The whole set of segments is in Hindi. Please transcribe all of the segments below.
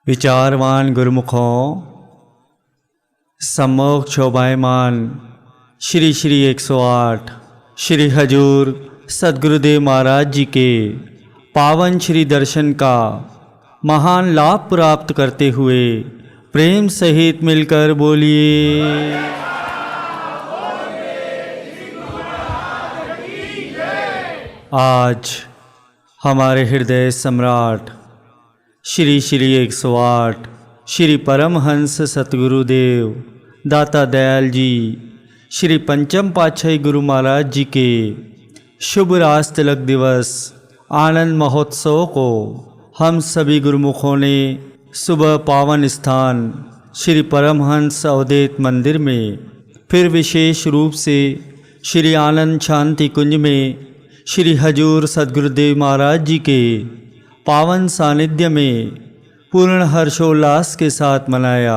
विचारवान गुरुमुखों, सम्मुख शोभायमान श्री श्री 108 श्री हजूर सद्गुरुदेव महाराज जी के पावन श्री दर्शन का महान लाभ प्राप्त करते हुए प्रेम सहित मिलकर बोलिए। आज हमारे हृदय सम्राट श्री श्री 108 श्री परमहंस सतगुरुदेव दाता दयाल जी श्री पंचम पातशाही गुरु महाराज जी के शुभ रास तिलक दिवस आनंद महोत्सव को हम सभी गुरुमुखों ने सुबह पावन स्थान श्री परमहंस अवधेत मंदिर में, फिर विशेष रूप से श्री आनंद शांति कुंज में श्री हजूर सद्गुरुदेव महाराज जी के पावन सानिध्य में पूर्ण हर्षोल्लास के साथ मनाया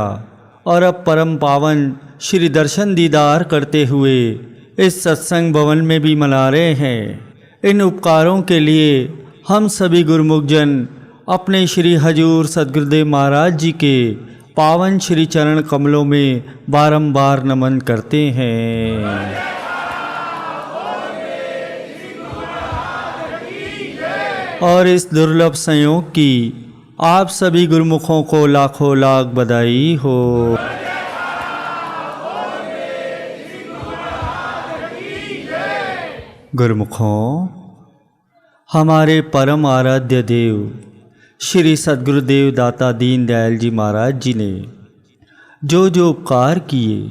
और अब परम पावन श्री दर्शन दीदार करते हुए इस सत्संग भवन में भी मना रहे हैं। इन उपकारों के लिए हम सभी गुरुमुखजन अपने श्री हजूर सद्गुरुदेव महाराज जी के पावन श्री चरण कमलों में बारंबार नमन करते हैं। और इस दुर्लभ संयोग की आप सभी गुरुमुखों को लाखों लाख बधाई हो। गुरुमुखों, हमारे परम आराध्य देव श्री सद्गुरुदेव दाता दीन दयाल जी महाराज जी ने जो उपकार किए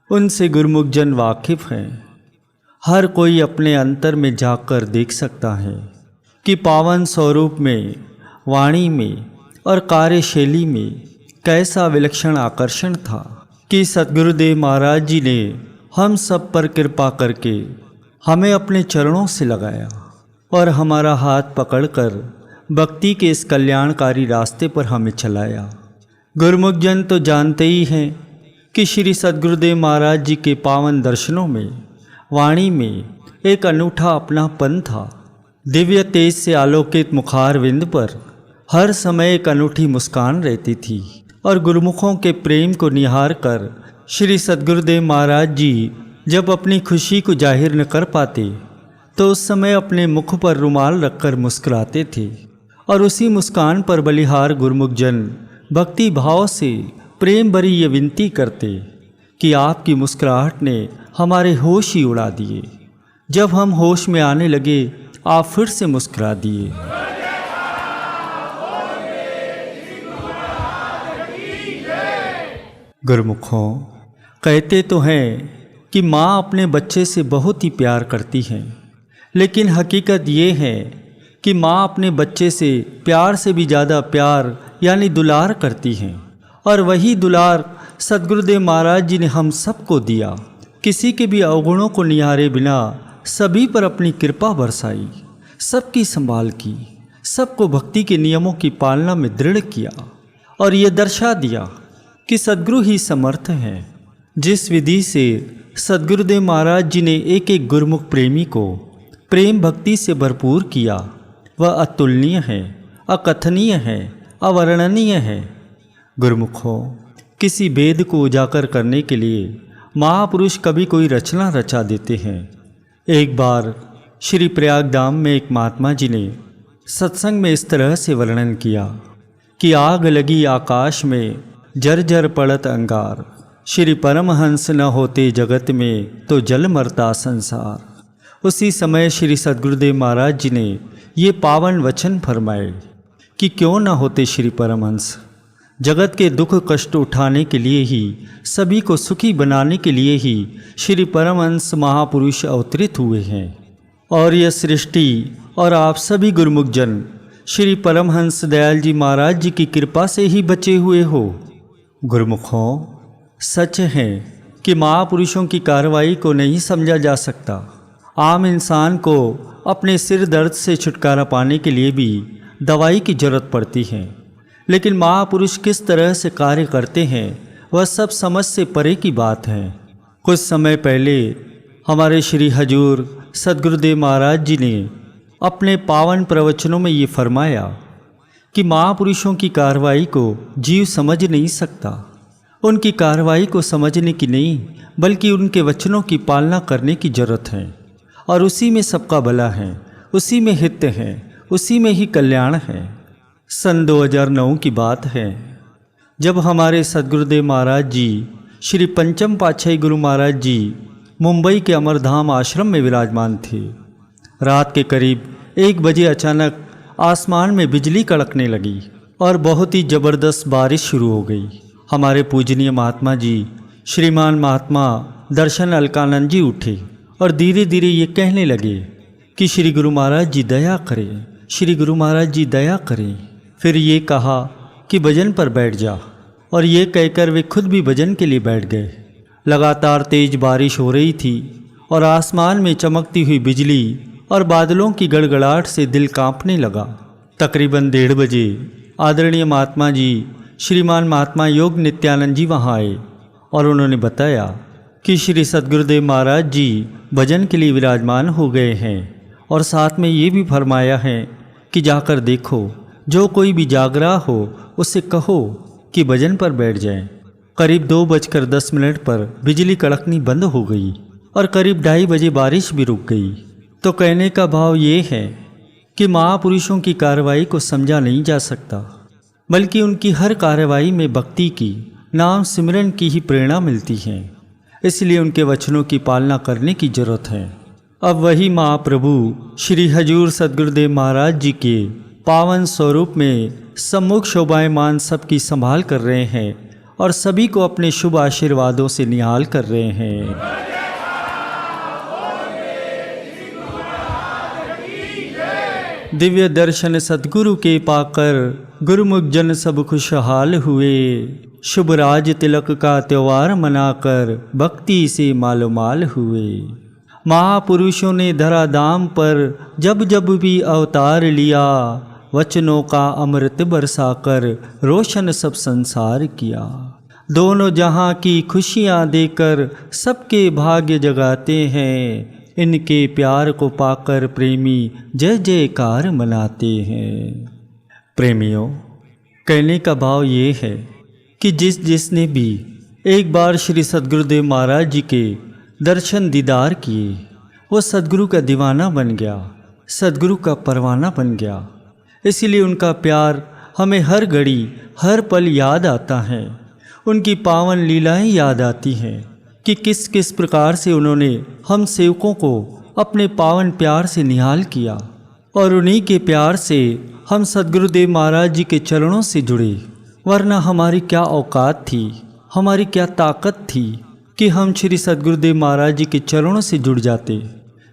उनसे गुरुमुखजन वाकिफ़ हैं। हर कोई अपने अंतर में जाकर देख सकता है कि पावन स्वरूप में, वाणी में और कार्यशैली में कैसा विलक्षण आकर्षण था कि सद्गुरुदेव महाराज जी ने हम सब पर कृपा करके हमें अपने चरणों से लगाया और हमारा हाथ पकड़कर भक्ति के इस कल्याणकारी रास्ते पर हमें चलाया। गुरुमुखजन तो जानते ही हैं कि श्री सद्गुरुदेव महाराज जी के पावन दर्शनों में, वाणी में एक अनूठा अपनापन था। दिव्य तेज से आलोकित मुखारविंद पर हर समय एक अनूठी मुस्कान रहती थी और गुरुमुखों के प्रेम को निहार कर श्री सद्गुरुदेव महाराज जी जब अपनी खुशी को जाहिर न कर पाते तो उस समय अपने मुख पर रुमाल रखकर मुस्कुराते थे और उसी मुस्कान पर बलिहार गुरुमुखजन भक्ति भाव से प्रेम भरी ये विनती करते कि आपकी मुस्कुराहट ने हमारे होश ही उड़ा दिए। जब हम होश में आने लगे आप फिर से मुस्कुरा दिए। गुरुमुखों, कहते तो हैं कि माँ अपने बच्चे से बहुत ही प्यार करती हैं, लेकिन हकीकत ये है कि माँ अपने बच्चे से प्यार से भी ज़्यादा प्यार यानी दुलार करती हैं। और वही दुलार सद्गुरुदेव महाराज जी ने हम सबको दिया। किसी के भी अवगुणों को निहारे बिना सभी पर अपनी कृपा बरसाई, सबकी संभाल की, सबको भक्ति के नियमों की पालना में दृढ़ किया और ये दर्शा दिया कि सद्गुरु ही समर्थ हैं। जिस विधि से सद्गुरुदेव महाराज जी ने एक एक गुरुमुख प्रेमी को प्रेम भक्ति से भरपूर किया वह अतुलनीय है, अकथनीय है, अवर्णनीय है। गुरुमुखों, किसी भेद को उजागर करने के लिए महापुरुष कभी कोई रचना रचा देते हैं। एक बार श्री प्रयागधाम में एक महात्मा जी ने सत्संग में इस तरह से वर्णन किया कि आग लगी आकाश में, जर्जर पड़त अंगार, श्री परमहंस न होते जगत में तो जल मरता संसार। उसी समय श्री सद्गुरुदेव महाराज जी ने ये पावन वचन फरमाए कि क्यों न होते श्री परमहंस, जगत के दुख कष्ट उठाने के लिए ही, सभी को सुखी बनाने के लिए ही श्री परमहंस महापुरुष अवतरित हुए हैं। और यह सृष्टि और आप सभी गुरुमुखजन श्री परमहंस दयाल जी महाराज जी की कृपा से ही बचे हुए हो। गुरुमुखों, सच है कि महापुरुषों की कार्रवाई को नहीं समझा जा सकता। आम इंसान को अपने सिर दर्द से छुटकारा पाने के लिए भी दवाई की जरूरत पड़ती है, लेकिन महापुरुष किस तरह से कार्य करते हैं वह सब समझ से परे की बात है। कुछ समय पहले हमारे श्री हजूर सद्गुरुदेव महाराज जी ने अपने पावन प्रवचनों में ये फरमाया कि महापुरुषों की कार्रवाई को जीव समझ नहीं सकता। उनकी कार्रवाई को समझने की नहीं, बल्कि उनके वचनों की पालना करने की जरूरत है। और उसी में सबका भला है, उसी में हित है, उसी में ही कल्याण है। सन 2009 की बात है, जब हमारे सद्गुरुदेव महाराज जी श्री पंचम पातशाही गुरु महाराज जी मुंबई के अमरधाम आश्रम में विराजमान थे। रात के करीब 1 बजे अचानक आसमान में बिजली कड़कने लगी और बहुत ही ज़बरदस्त बारिश शुरू हो गई। हमारे पूजनीय महात्मा जी श्रीमान महात्मा दर्शन अलकानंद जी उठे और धीरे धीरे ये कहने लगे कि श्री गुरु महाराज जी दया करें, श्री गुरु महाराज जी दया करें। फिर ये कहा कि भजन पर बैठ जा, और ये कहकर वे खुद भी भजन के लिए बैठ गए। लगातार तेज बारिश हो रही थी और आसमान में चमकती हुई बिजली और बादलों की गड़गड़ाहट से दिल कांपने लगा। तकरीबन 1:30 बजे आदरणीय महात्मा जी श्रीमान महात्मा योग नित्यानंद जी वहाँ आए और उन्होंने बताया कि श्री सद्गुरुदेव महाराज जी भजन के लिए विराजमान हो गए हैं, और साथ में ये भी फरमाया है कि जाकर देखो, जो कोई भी जाग रहा हो उससे कहो कि भजन पर बैठ जाएं। करीब 2:10 पर बिजली कड़कनी बंद हो गई और करीब 2:30 बजे बारिश भी रुक गई। तो कहने का भाव ये है कि महापुरुषों की कार्रवाई को समझा नहीं जा सकता, बल्कि उनकी हर कार्रवाई में भक्ति की, नाम सिमरन की ही प्रेरणा मिलती है। इसलिए उनके वचनों की पालना करने की जरूरत है। अब वही महाप्रभु श्री हजूर सद्गुरुदेव महाराज जी के पावन स्वरूप में सम्मुख शोभायमान सबकी संभाल कर रहे हैं और सभी को अपने शुभ आशीर्वादों से निहाल कर रहे हैं। दिव्य दर्शन सद्गुरु के पाकर गुरुमुख जन सब खुशहाल हुए। शुभ राज तिलक का त्योहार मनाकर भक्ति से मालोमाल हुए। महापुरुषों ने धरा धाम पर जब जब भी अवतार लिया, वचनों का अमृत बरसाकर रोशन सब संसार किया। दोनों जहां की खुशियां देकर सबके भाग्य जगाते हैं, इनके प्यार को पाकर प्रेमी जय जयकार मनाते हैं। प्रेमियों, कहने का भाव ये है कि जिसने भी एक बार श्री सद्गुरुदेव महाराज जी के दर्शन दीदार किए, वो सद्गुरु का दीवाना बन गया, सद्गुरु का परवाना बन गया। इसीलिए उनका प्यार हमें हर घड़ी हर पल याद आता है। उनकी पावन लीलाएं याद आती हैं कि किस किस प्रकार से उन्होंने हम सेवकों को अपने पावन प्यार से निहाल किया, और उन्हीं के प्यार से हम सद्गुरुदेव महाराज जी के चरणों से जुड़े। वरना हमारी क्या औकात थी, हमारी क्या ताकत थी कि हम श्री सद्गुरुदेव महाराज जी के चरणों से जुड़ जाते।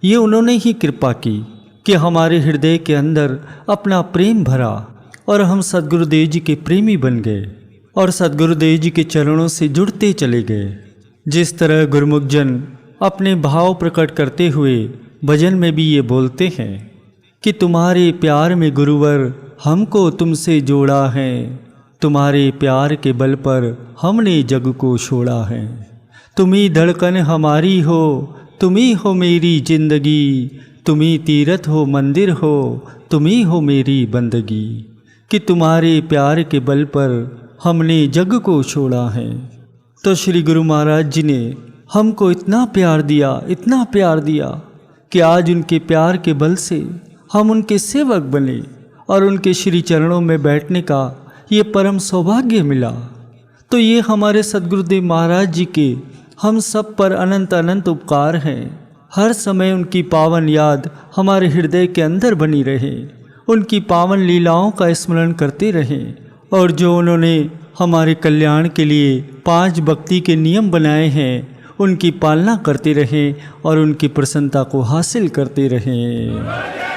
ये उन्होंने ही कृपा की कि हमारे हृदय के अंदर अपना प्रेम भरा और हम सद्गुरुदेव जी के प्रेमी बन गए और सद्गुरुदेव जी के चरणों से जुड़ते चले गए। जिस तरह गुरुमुख जन अपने भाव प्रकट करते हुए भजन में भी ये बोलते हैं कि तुम्हारे प्यार में गुरुवर हमको तुमसे जोड़ा है, तुम्हारे प्यार के बल पर हमने जग को छोड़ा है। तुम्ही धड़कन हमारी हो, तुम्ही हो मेरी जिंदगी, तुम्ही तीर्थ हो मंदिर हो, तुम्ही हो मेरी बंदगी। कि तुम्हारे प्यार के बल पर हमने जग को छोड़ा है। तो श्री गुरु महाराज जी ने हमको इतना प्यार दिया, इतना प्यार दिया कि आज उनके प्यार के बल से हम उनके सेवक बने और उनके श्री चरणों में बैठने का ये परम सौभाग्य मिला। तो ये हमारे सद्गुरुदेव महाराज जी के हम सब पर अनंत अनंत उपकार हैं। हर समय उनकी पावन याद हमारे हृदय के अंदर बनी रहे, उनकी पावन लीलाओं का स्मरण करते रहें, और जो उन्होंने हमारे कल्याण के लिए 5 भक्ति के नियम बनाए हैं, उनकी पालना करते रहें और उनकी प्रसन्नता को हासिल करते रहें।